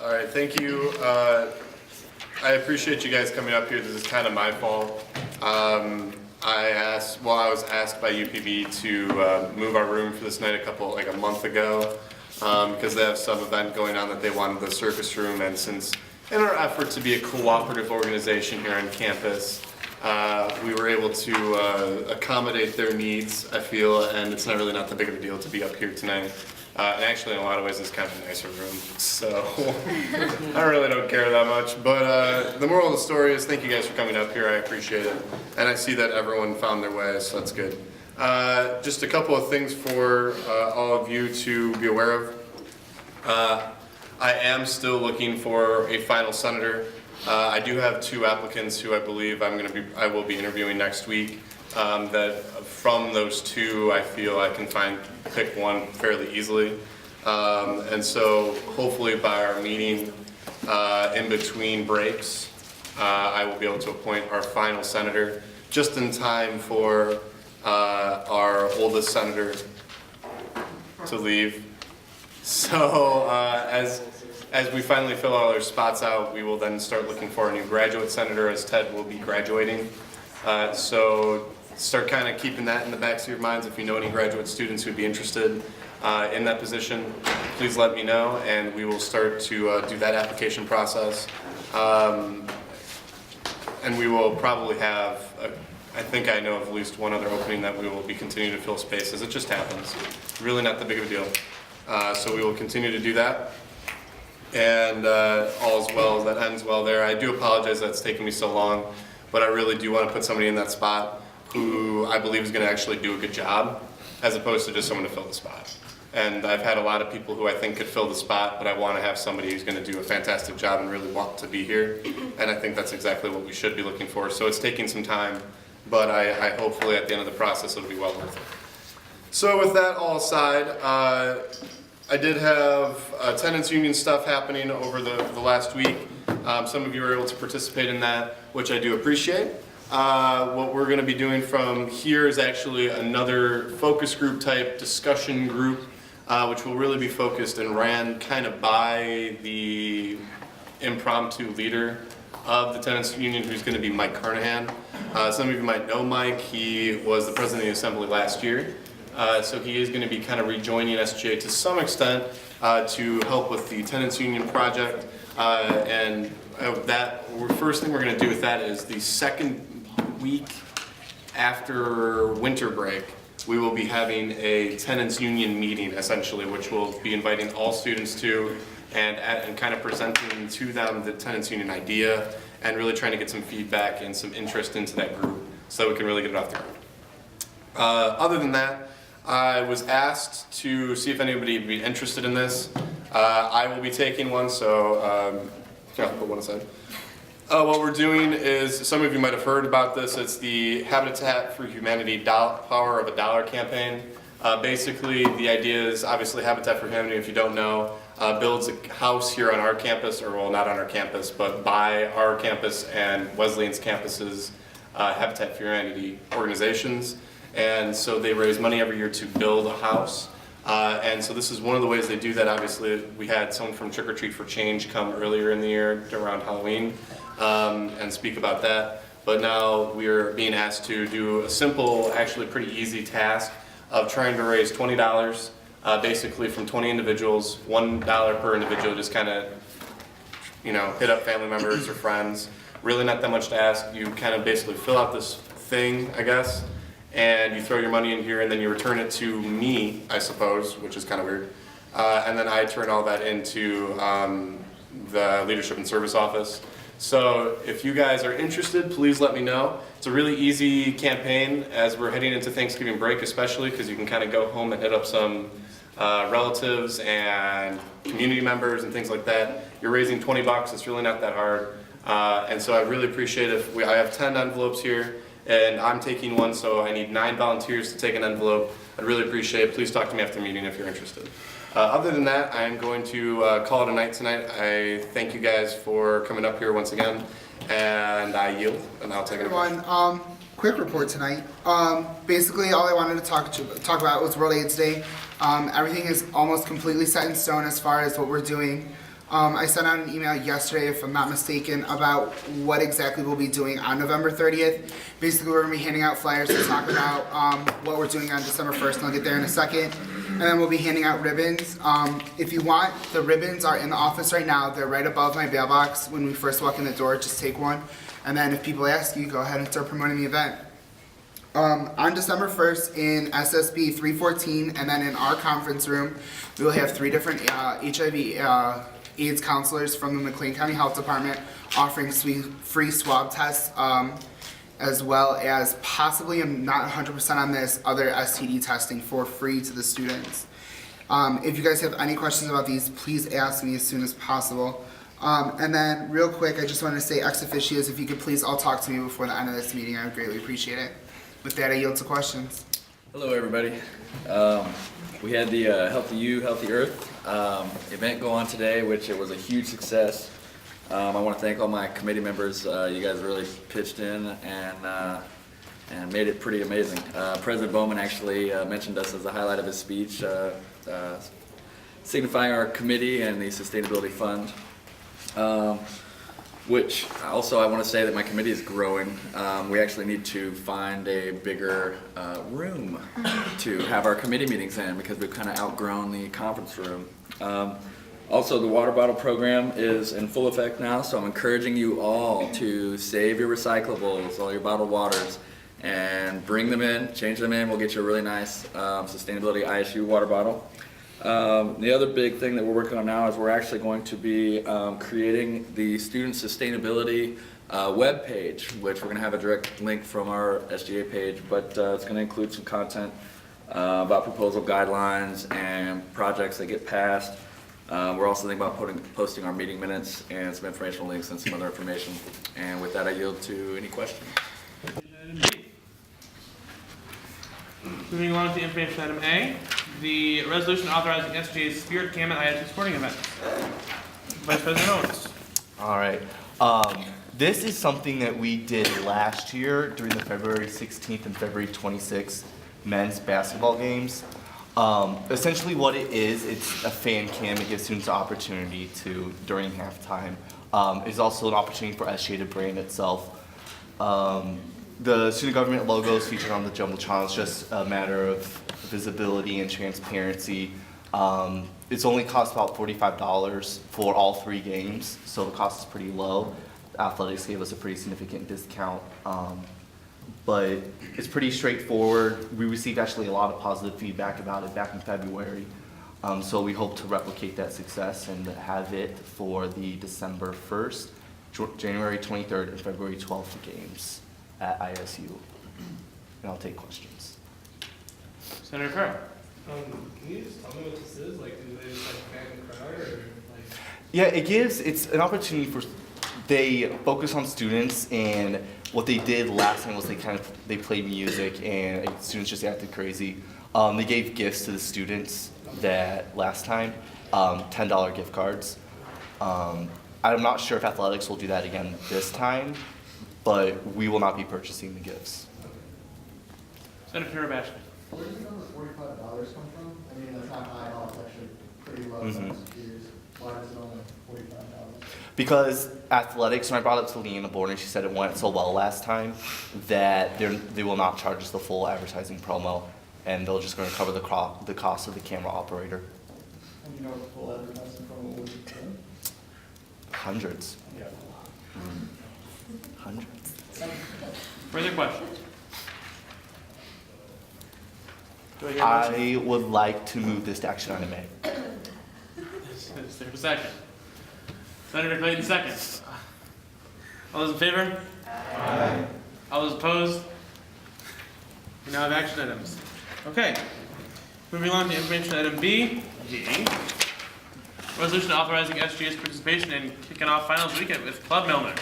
All right, thank you. I appreciate you guys coming up here. This is kind of my fault. I was asked by UPB to move our room for this night a month ago, because they have some event going on that they wanted the circus room, and since in our effort to be a cooperative organization here on campus, we were able to accommodate their needs, I feel, and it's not that big of a deal to be up here tonight. And actually, in a lot of ways, it's kind of a nicer room, so I really don't care that much. But the moral of the story is thank you guys for coming up here. I appreciate it. And I see that everyone found their way, so that's good. Just a couple of things for all of you to be aware of. I am still looking for a final senator. I do have 2 applicants who I believe I will be interviewing next week. That from those 2, I feel I can pick one fairly easily. And so hopefully by our meeting in between breaks, I will be able to appoint our final senator just in time for our oldest senator to leave. So as we finally fill all our spots out, we will then start looking for a new graduate senator, as Ted will be graduating. So start kind of keeping that in the backs of your minds. If you know any graduate students who would be interested in that position, please let me know, and we will start to do that application process. And we will probably have, I think I know of at least one other opening that we will be continuing to fill spaces. It just happens. Really not that big of a deal. So we will continue to do that. And all's well that ends well there. I do apologize that it's taken me so long, but I really do want to put somebody in that spot who I believe is going to actually do a good job, as opposed to just someone to fill the spot. And I've had a lot of people who I think could fill the spot, but I want to have somebody who's going to do a fantastic job and really want to be here. And I think that's exactly what we should be looking for. So it's taking some time, but I hopefully at the end of the process it'll be well worth it. So with that all aside, I did have tenants union stuff happening over the last week. Some of you were able to participate in that, which I do appreciate. What we're going to be doing from here is actually another focus group type discussion group, which will really be focused and ran kind of by the impromptu leader of the tenants union, who's going to be Mike Carnahan. Some of you might know Mike. He was the president of the assembly last year. So he is going to be kind of rejoining SGA to some extent to help with the tenants union project. And that first thing we're going to do with that is the second week after winter break, we will be having a tenants union meeting, essentially, which we'll be inviting all students to and kind of presenting to them the tenants union idea and really trying to get some feedback and some interest into that group so that we can really get it off the ground. Other than that, I was asked to see if anybody would be interested in this. I will be taking one, so I'll put one aside. What we're doing is, some of you might have heard about this, it's the Habitat for Humanity Power of a Dollar campaign. Basically, the idea is, obviously, Habitat for Humanity, if you don't know, builds a house here on our campus, or well, not on our campus, but by our campus and Wesleyan's campuses, Habitat for Humanity organizations. And so they raise money every year to build a house. And so this is one of the ways they do that. Obviously, we had someone from Trick or Treat for Change come earlier in the year around Halloween and speak about that. But now we're being asked to do a simple, actually pretty easy task of trying to raise $20, basically from 20 individuals, $1 per individual, just kind of, hit up family members or friends. Really not that much to ask. You kind of basically fill out this thing, I guess, and you throw your money in here and then you return it to me, I suppose, which is kind of weird. And then I turn all that into the Leadership and Service Office. So if you guys are interested, please let me know. It's a really easy campaign as we're heading into Thanksgiving break, especially because you can kind of go home and hit up some relatives and community members and things like that. You're raising $20, it's really not that hard. And so I really appreciate it. I have 10 envelopes here, and I'm taking one, so I need 9 volunteers to take an envelope. I'd really appreciate it. Please talk to me after the meeting if you're interested. Other than that, I'm going to call it a night tonight. I thank you guys for coming up here once again, and I yield, and I'll take it away. Quick report tonight. Basically, all I wanted to talk about was World AIDS Day. Everything is almost completely set in stone as far as what we're doing. I sent out an email yesterday, if I'm not mistaken, about what exactly we'll be doing on November 30th. Basically, we're going to be handing out flyers to talk about what we're doing on December 1st, and I'll get there in a second. And then we'll be handing out ribbons. If you want, the ribbons are in the office right now. They're right above my mailbox. When we first walk in the door, just take one. And then if people ask you, go ahead and start promoting the event. On December 1st in SSB 314, and then in our conference room, we will have 3 different HIV AIDS counselors from the McLean County Health Department offering free swab tests, as well as possibly, I'm not 100% on this, other STD testing for free to the students. If you guys have any questions about these, please ask me as soon as possible. And then real quick, I just wanted to say ex officios, if you could please all talk to me before the end of this meeting, I would greatly appreciate it. With that, I yield to questions. Hello, everybody. We had the Healthy You, Healthy Earth event go on today, which it was a huge success. I want to thank all my committee members. You guys really pitched in and made it pretty amazing. President Bowman actually mentioned us as the highlight of his speech, signifying our committee and the Sustainability Fund. Which also I want to say that my committee is growing. We actually need to find a bigger room to have our committee meetings in because we've kind of outgrown the conference room. Also, the water bottle program is in full effect now, so I'm encouraging you all to save your recyclables, all your bottled waters, and bring them in, change them in. We'll get you a really nice sustainability ISU water bottle. The other big thing that we're working on now is we're actually going to be creating the student sustainability web page, which we're going to have a direct link from our SGA page, but it's going to include some content about proposal guidelines and projects that get passed. We're also thinking about posting our meeting minutes and some informational links and some other information. And with that, I yield to any questions. Moving along to information item A, the resolution authorizing SGA's Spirit Cam at ISU sporting events. Vice President Owens. All right. This is something that we did last year during the February 16th and February 26th men's basketball games. Essentially what it is, it's a fan cam. It gives students the opportunity to, during halftime. It's also an opportunity for SGA to brand itself. The student government logo is featured on the Jumbotron. It's just a matter of visibility and transparency. It's only cost about $45 for all 3 games, so the cost is pretty low. Athletics gave us a pretty significant discount, but it's pretty straightforward. We received actually a lot of positive feedback about it back in February, so we hope to replicate that success and have it for the December 1st, January 23rd, and February 12th games at ISU. And I'll take questions. Senator Kerr. Can you just tell me what this is? Like, do they just like fan the crowd or like? Yeah, it's an opportunity for, they focus on students, and what they did last time was they played music and students just acted crazy. They gave gifts to the students that last time, $10 gift cards. I'm not sure if athletics will do that again this time, but we will not be purchasing the gifts. Senator Rabashkin. Where does the number $45 come from? I mean, that's not high at all, it's actually pretty low. Why does it only $45? Because athletics, when I brought it to Leanna Born, she said it went so well last time that they will not charge us the full advertising promo, and they're just going to cover the cost of the camera operator. And you know what the full advertising promo would be? Hundreds. Yeah. Hundreds. Further questions? Do I hear a motion? I would like to move this to action item A. Is there a second? Senator Clayton seconds. All those in favor? Aye. All those opposed? We now have action items. Okay. Moving on to information item B. Resolution authorizing SGA's participation in kicking off finals weekend with Club Milner.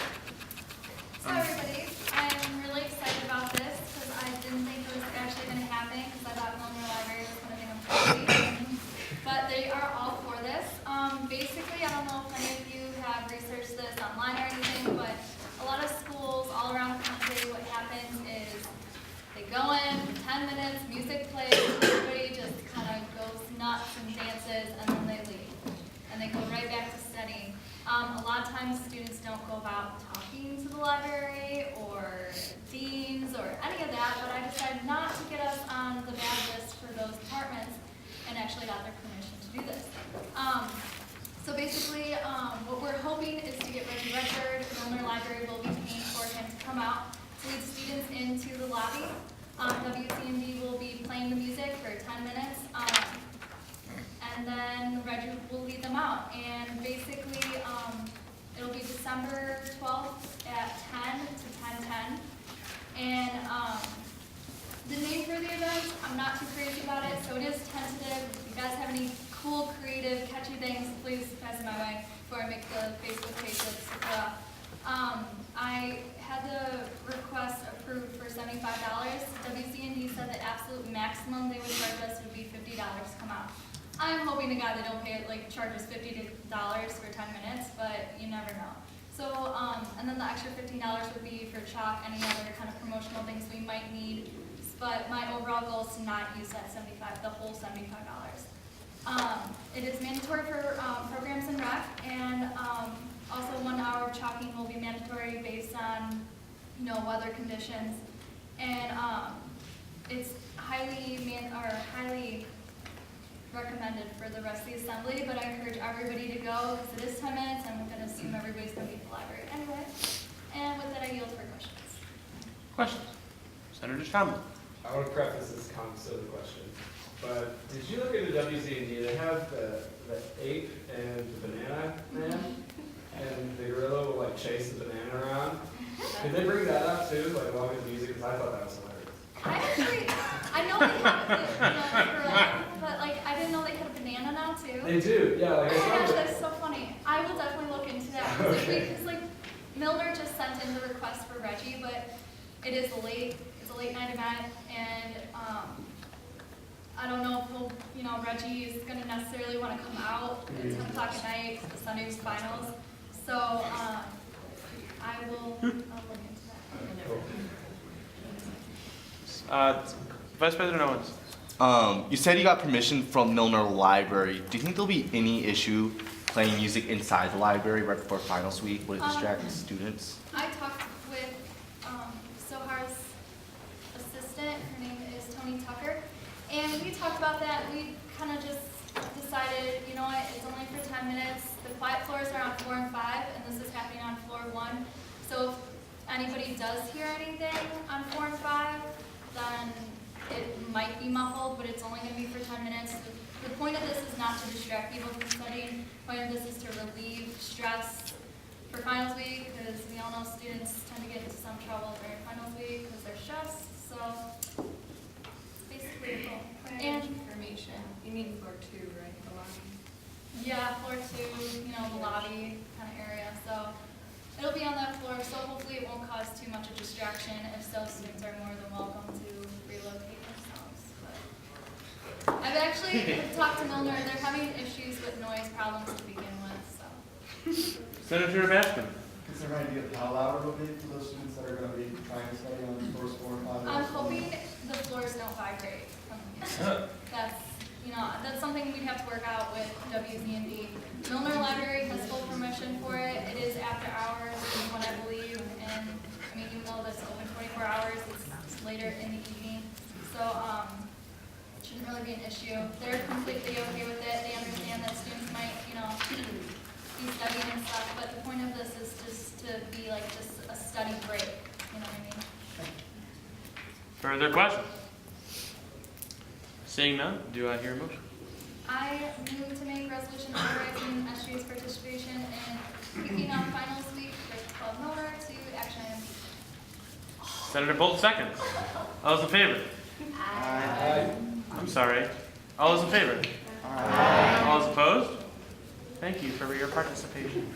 So everybody, I'm really excited about this because I didn't think it was actually going to happen because I thought Milner Library was going to think I'm crazy. But they are all for this. Basically, I don't know if any of you have researched this online or anything, but a lot of schools all around the country, what happens is they go in, 10 minutes, music plays, everybody just kind of goes nuts and dances, and then they leave. And they go right back to setting. A lot of times students don't go about talking to the library or deans or any of that, but I decided not to get us on the bad list for those departments and actually got their permission to do this. So basically, what we're hoping is to get Reggie Redford. Milner Library will be paying for him to come out to lead students into the lobby. WCND will be playing the music for 10 minutes. And then Reggie will lead them out. And basically, it'll be December 12th at 10 to 10:10. And the name for the event, I'm not too crazy about it, so it is tentative. If you guys have any cool, creative, catchy things, please pass it my way before I make the Facebook page with Sakura. I had the request approved for $75. WCND said the absolute maximum they would charge us would be $50 to come out. I'm hoping to God they don't pay it, like charge us $50 for 10 minutes, but you never know. So, and then the extra $15 would be for chalk, any other kind of promotional things we might need. But my overall goal is to not use that the whole $75. It is mandatory for programs in rec, and also 1 hour of chalking will be mandatory based on, weather conditions. And it's highly recommended for the rest of the assembly, but I encourage everybody to go because it is 10 minutes and I'm going to assume everybody's going to be at the library anyway. And with that, I yield for questions. Questions? Senator Stromberg. I want to preface this kind of silly question, but did you look into WCND? They have the ape and the banana man, and the gorilla will like chase the banana around. Did they bring that up too, like along with music? Because I thought that was hilarious. I know they have the gorilla, but like I didn't know they had a banana now too. They do, yeah. Like Oh my I gosh, saw that's so funny. I will definitely look into that. Because like Milner just sent in the request for Reggie, but it is a late night event, and I don't know if Reggie is going to necessarily want to come out at 10 o'clock at night for the Sunday's finals. So I'll look into that. Vice President Owens. You said you got permission from Milner Library. Do you think there'll be any issue playing music inside the library right before finals week? Would it distract students? I talked with Sohar's assistant. Her name is Tony Tucker. And we talked about that. We kind of just decided, you know what, it's only for 10 minutes. The quiet floors are on 4 and 5, and this is happening on floor 1. So if anybody does hear anything on 4 and 5, then it might be muffled, but it's only going to be for 10 minutes. The point of this is not to distract people from studying. The point of this is to relieve stress for finals week, because we all know students tend to get into some trouble during finals week because they're stressed. So basically the goal. And information. You mean floor 2, right? The lobby. yeah, floor 2, the lobby kind of area. So it'll be on that floor, so hopefully it won't cause too much of distraction. If so, students are more than welcome to relocate themselves. But I've actually talked to Milner. They're having issues with noise problems to begin with. So Senator Bashman. Is there any idea of how loud it'll be for those students that are going to be trying to study on floors 4 and 5? I'm hoping the floors don't vibrate from the music. That's something we'd have to work out with WZND. Milner Library has full permission for it. It is after hours, is what I believe, and even though that's open 24 hours, it's later in the evening. So it shouldn't really be an issue. They're completely okay with it. They understand that students might, be studying and stuff, but the point of this is just to be like just a study break. You know what I mean? Further questions? Seeing none, do I hear a motion? I move to make resolution authorizing SGA's participation in kicking off finals week for 12 Miller to action item B. Senator Bolt seconds. All those in favor? Aye. I'm sorry. All those in favor? Aye. All those opposed? Thank you for your participation.